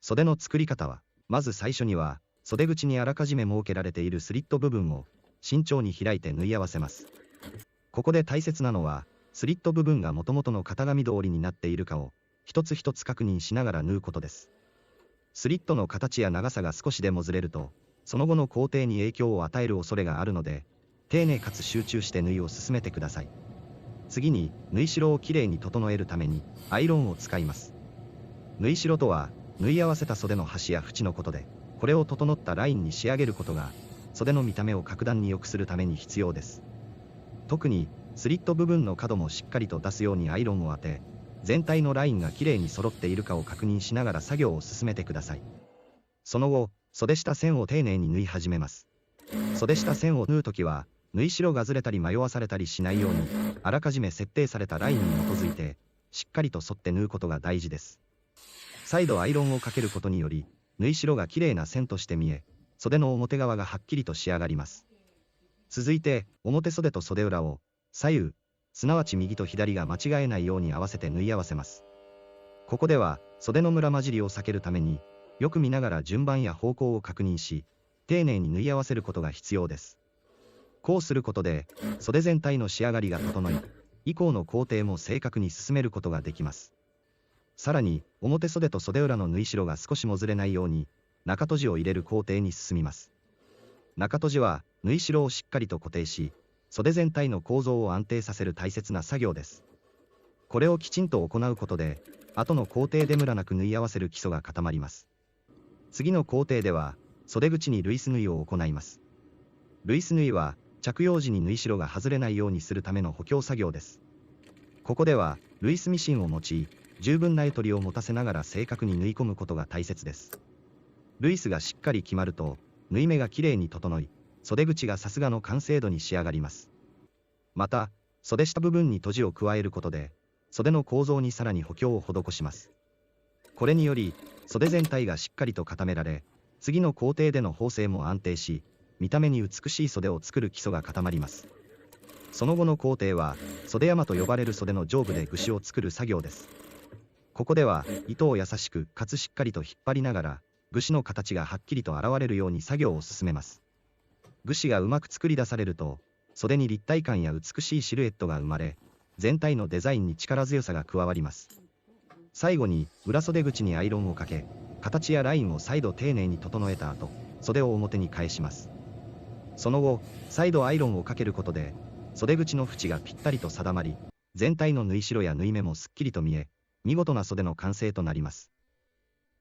袖の作り方は、まず最初には、袖口にあらかじめ設けられているスリット部分を慎重に開いて縫い合わせます。ここで大切なのは、スリット部分が元々の型紙通りになっているかを一つ一つ確認しながら縫うことです。スリットの形や長さが少しでもずれると、その後の工程に影響を与える恐れがあるので、丁寧かつ集中して縫いを進めてください。次に、縫い代をきれいに整えるために、アイロンを使います。縫い代とは、縫い合わせた袖の端や縁のことで、これを整ったラインに仕上げることが、袖の見た目を格段に良くするために必要です。特に、スリット部分の角もしっかりと出すようにアイロンを当て、全体のラインがきれいに揃っているかを確認しながら作業を進めてください。その後、袖下線を丁寧に縫い始めます。袖下線を縫うときは、縫い代がずれたり迷わされたりしないように、あらかじめ設定されたラインに基づいて、しっかりと沿って縫うことが大事です。再度アイロンをかけることにより、縫い代がきれいな線として見え、袖の表側がはっきりと仕上がります。続いて、表袖と袖裏を、左右、すなわち右と左が間違えないように合わせて縫い合わせます。ここでは、袖のムラ混じりを避けるために、よく見ながら順番や方向を確認し、丁寧に縫い合わせることが必要です。こうすることで、袖全体の仕上がりが整い、以降の工程も正確に進めることができます。さらに、表袖と袖裏の縫い代が少しもずれないように、中とじを入れる工程に進みます。中とじは、縫い代をしっかりと固定し、袖全体の構造を安定させる大切な作業です。これをきちんと行うことで、後の工程でムラなく縫い合わせる基礎が固まります。次の工程では、袖口にルイス縫いを行います。ルイス縫いは、着用時に縫い代が外れないようにするための補強作業です。ここでは、ルイスミシンを用い、十分なゆとりを持たせながら正確に縫い込むことが大切です。ルイスがしっかり決まると、縫い目がきれいに整い、袖口がさすがの完成度に仕上がります。また、袖下部分に閉じを加えることで、袖の構造にさらに補強を施します。これにより、袖全体がしっかりと固められ、次の工程での縫製も安定し、見た目に美しい袖を作る基礎が固まります。その後の工程は、袖山と呼ばれる袖の上部で櫛を作る作業です。ここでは、糸を優しくかつしっかりと引っ張りながら、櫛の形がはっきりと現れるように作業を進めます。櫛がうまく作り出されると、袖に立体感や美しいシルエットが生まれ、全体のデザインに力強さが加わります。最後に、裏袖口にアイロンをかけ、形やラインを再度丁寧に整えた後、袖を表に返します。その後、再度アイロンをかけることで、袖口の縁がぴったりと定まり、全体の縫い代や縫い目もすっきりと見え、見事な袖の完成となります。